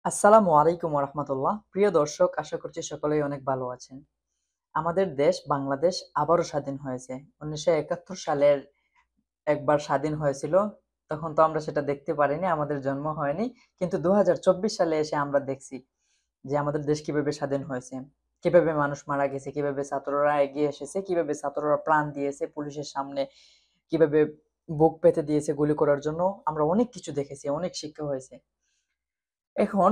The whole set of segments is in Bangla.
আসসালামু আলাইকুম ওরহমতুল্লাহ। প্রিয় দর্শক, আশা করছি সকলেই অনেক ভালো আছেন। আমাদের দেশ বাংলাদেশ আবারও স্বাধীন হয়েছে। 1971 সালের একবার স্বাধীন হয়েছিল। তখন তো আমরা সেটা দেখতে পারিনি, আমাদের জন্ম হয়নি। কিন্তু 2024 সালে এসে আমরা দেখছি যে আমাদের দেশ কিভাবে স্বাধীন হয়েছে, কিভাবে মানুষ মারা গেছে, কিভাবে ছাত্ররা এগিয়ে এসেছে, কিভাবে ছাত্ররা প্রাণ দিয়েছে পুলিশের সামনে, কিভাবে বুক পেতে দিয়েছে গুলি করার জন্য। আমরা অনেক কিছু দেখেছি, অনেক শিক্ষা হয়েছে। এখন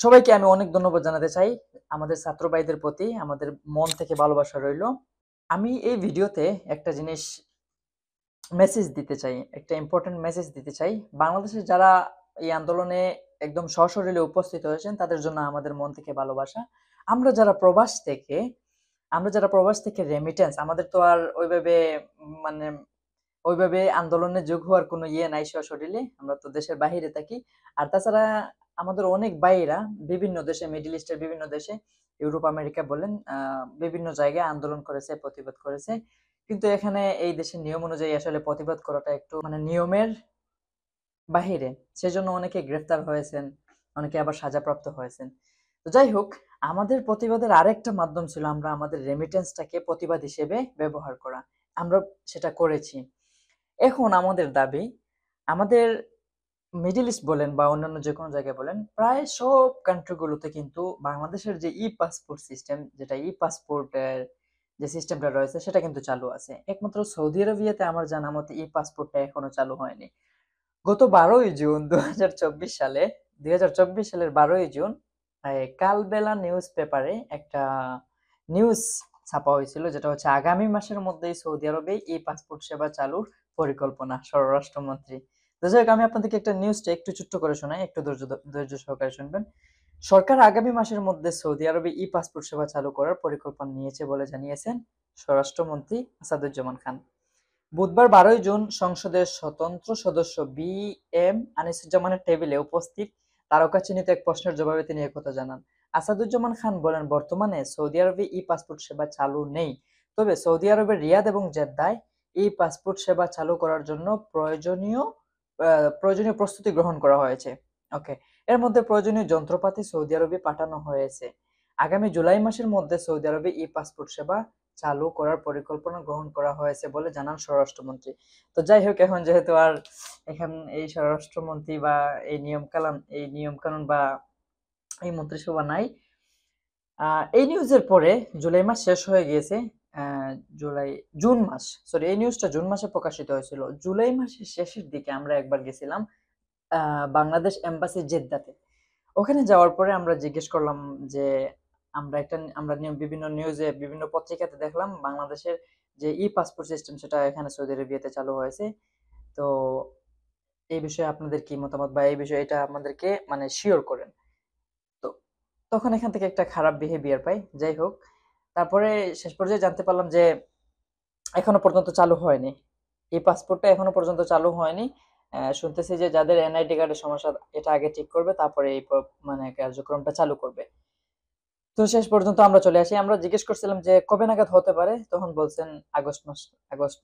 সবাইকে আমি অনেক ধন্যবাদ জানাতে চাই। আমাদের ছাত্র ভাইদের প্রতি আমাদের মন থেকে ভালোবাসা রইলো। আমি এই ভিডিওতে একটা জিনিস মেসেজ দিতে চাই, একটা ইম্পর্টেন্ট মেসেজ দিতে চাই। বাংলাদেশের যারা এই আন্দোলনে একদম সশরীরে উপস্থিত হয়েছেন তাদের জন্য আমাদের মন থেকে ভালোবাসা। আমরা যারা প্রবাস থেকে আমরা যারা প্রবাস থেকে রেমিটেন্স, আমাদের তো আর ওইভাবে মানে ওইভাবে আন্দোলনে যোগ হওয়ার কোনো ইয়ে নাই সশরীরে। আমরা তো দেশের বাহিরে থাকি। আর তাছাড়া আমাদের অনেক ভাইয়েরা বিভিন্ন দেশে, মিডল ইস্টের বিভিন্ন দেশে, ইউরোপ, আমেরিকা বলেন, বিভিন্ন জায়গায় আন্দোলন করেছে, প্রতিবাদ করেছে। কিন্তু এখানে এই দেশের নিয়ম অনুযায়ী আসলে প্রতিবাদ করাটা একটু নিয়মের বাহিরে। সেজন্য অনেকে গ্রেফতার হয়েছেন, অনেকে আবার সাজাপ্রাপ্ত হয়েছেন। তো যাই হোক, আমাদের প্রতিবাদের আরেকটা মাধ্যম ছিল আমরা আমাদের রেমিটেন্সটাকে প্রতিবাদ হিসেবে ব্যবহার করা। আমরা সেটা করেছি। এখন আমাদের দাবি, আমাদের মিডল ইস্ট বলেন বা অন্যান্য যেকোনো জায়গায় বলেন, প্রায় সব কান্ট্রি গুলোতে কিন্তু বাংলাদেশের যে ই পাসপোর্ট সিস্টেম, যেটা ই পাসপোর্টের যে সিস্টেমটা রয়েছে সেটা কিন্তু চালু আছে। একমাত্র সৌদি আরবিয়াতে আমার জানা মতে ই পাসপোর্টটা এখনো চালু হয়নি। গত 12ই জুন 2024 সালে, 2024 সালের 12ই জুন, কালবেলা নিউজ পেপারে একটা নিউজ ছাপা হয়েছিল, যেটা হচ্ছে আগামী মাসের মধ্যেই সৌদি আরবে ই পাসপোর্ট সেবা চালুর পরিকল্পনা, স্বরাষ্ট্রমন্ত্রী। তো যাই হোক, আমি আপনাদেরকে একটা নিউজটা একটু ছোট্ট করে শোনাই, একটু ধৈর্য সহকারে শুনবেন। সরকার আগামী মাসের মধ্যে সৌদি আরবে ই পাসপোর্ট সেবা চালু করার পরিকল্পনা নিয়েছে বলে জানিয়েছেন স্বরাষ্ট্রমন্ত্রী আসাদুজ্জামান খান। বুধবার 12ই জুন সংসদের স্বতন্ত্র সদস্য বি এম আনিসুজ্জামানের টেবিলে উপস্থিত তারকা চিহ্নিত এক প্রশ্নের জবাবে তিনি একথা জানান। আসাদুজ্জামান খান বলেন, বর্তমানে সৌদি আরবে ই পাসপোর্ট সেবা চালু নেই, তবে সৌদি আরবের রিয়াদ এবং জেদ্দায় ই পাসপোর্ট সেবা চালু করার জন্য প্রয়োজনীয় প্রস্তুতি গ্রহণ করা হয়েছে। ওকে, এর মধ্যে প্রয়োজনীয় যন্ত্রপাতি সৌদি আরবে পাঠানো হয়েছে। আগামী জুলাই মাসের মধ্যে সৌদি আরবে ই পাসপোর্ট সেবা চালু করার পরিকল্পনা গ্রহণ করা হয়েছে বলে জানান স্বরাষ্ট্রমন্ত্রী। তো যাই হোক, এখন যেহেতু আর এখন এই স্বরাষ্ট্রমন্ত্রী বা এই নিয়ম কানুন বা এই মন্ত্রিসভা নাই, এই নিউজের পরে জুলাই মাস শেষ হয়ে গিয়েছে। আহ, জুলাই জুন মাস, সরি, এই নিউজটা জুন মাসে প্রকাশিত হয়েছিল। জুলাই মাসের শেষের দিকে আমরা একবার গেছিলাম বাংলাদেশ এম্বাসি জেদ্দাতে। ওখানে যাওয়ার পরে আমরা জিজ্ঞেস করলাম যে বিভিন্ন নিউজে, বিভিন্ন পত্রিকাতে দেখলাম বাংলাদেশের যে ই পাসপোর্ট সিস্টেম সেটা এখানে সৌদি আরবিয়াতে চালু হয়েছে। তো এই বিষয়ে আপনাদের কি মতামত, বা এই বিষয়ে এটা আমাদেরকে শিওর করেন। তো তখন এখান থেকে একটা খারাপ বিহেভিয়ার পাই। যাই হোক, তারপরে শেষ পর্যায়ে জানতে পারলাম যে এখনো পর্যন্ত চালু হয়নি, এই পাসপোর্টটা এখনো পর্যন্ত চালু হয়নি। শুনতেছি যে যাদের এনআইডি কার্ডের সমস্যা, এটা আগে ঠিক করবে, তারপরে এই কার্যক্রমটা চালু করবে। তো শেষ পর্যন্ত আমরা চলে আসি। আমরা জিজ্ঞেস করছিলাম যে কবে নাগাদ হতে পারে, তখন বলছেন আগস্ট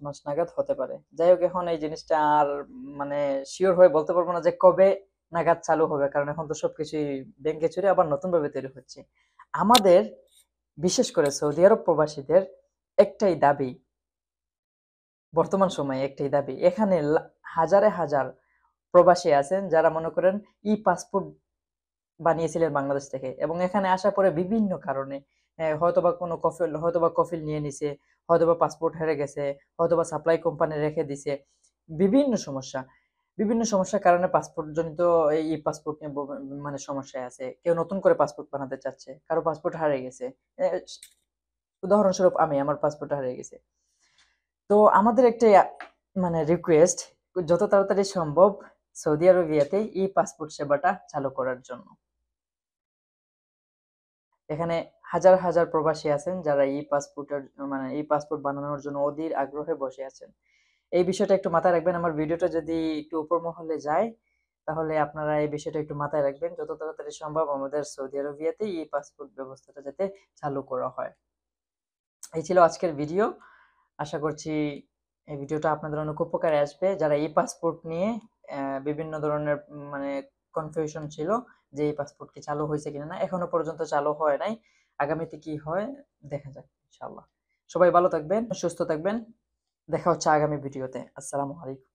মাস নাগাদ হতে পারে। যাই হোক, এখন এই জিনিসটা আর মানে শিওর হয়ে বলতে পারবো না যে কবে নাগাদ চালু হবে, কারণ এখন তো সবকিছুই ব্যাংকে চুরি আবার নতুন ভাবে তৈরি হচ্ছে। আমাদের, বিশেষ করে সৌদি আরব প্রবাসীদের একটাই দাবি, বর্তমান সময়ে একটাই দাবি, এখানে হাজারে হাজার প্রবাসী আছেন যারা মনে করেন ই পাসপোর্ট বানিয়েছিলেন বাংলাদেশ থেকে, এবং এখানে আসার পরে বিভিন্ন কারণে হয়তোবা কোনো কফিল নিয়ে নিছে, হয়তোবা পাসপোর্ট হেরে গেছে, হয়তোবা সাপ্লাই কোম্পানি রেখে দিছে। বিভিন্ন সমস্যা, বিভিন্ন সমস্যার কারণে পাসপোর্ট জনিত এই পাসপোর্ট নিয়ে সমস্যায় আছে। কেউ নতুন করে পাসপোর্ট বানাতে চাচ্ছে, কারো পাসপোর্ট হারিয়ে গেছে। উদাহরণস্বরূপ আমার পাসপোর্ট হারিয়ে গেছে। তো আমাদের একটা রিকোয়েস্ট, যত তাড়াতাড়ি সম্ভব সৌদি আরবিয়াতে ই পাসপোর্ট সেবাটা চালু করার জন্য। এখানে হাজার হাজার প্রবাসী আছেন যারা ই পাসপোর্ট বানানোর জন্য অধীর আগ্রহে বসে আছেন। এই বিষয়টা একটু মাথায় রাখবেন। আমার ভিডিওটা যদি একটু উপর মহলে যায়, তাহলে আপনারা এই বিষয়টা একটু মাথায় রাখবেন, যত তাড়াতাড়ি সম্ভব আমাদের সৌদি আরবিয়াতে ই পাসপোর্ট ব্যবস্থাটা যাতে চালু করা হয়। এই ছিল আজকের ভিডিও। আশা করছি এই ভিডিওটা আপনাদের অনেক উপকারে আসবে। যারা ই পাসপোর্ট নিয়ে বিভিন্ন ধরনের কনফিউশন ছিল যে এই পাসপোর্ট কি চালু হয়েছে কিনা না, এখনো পর্যন্ত চালু হয় নাই। আগামীতে কি হয় দেখা যাক ইনশাআল্লাহ। সবাই ভালো থাকবেন, সুস্থ থাকবেন। দেখা হচ্ছে আগামী ভিডিওতে। আসসালামু আলাইকুম।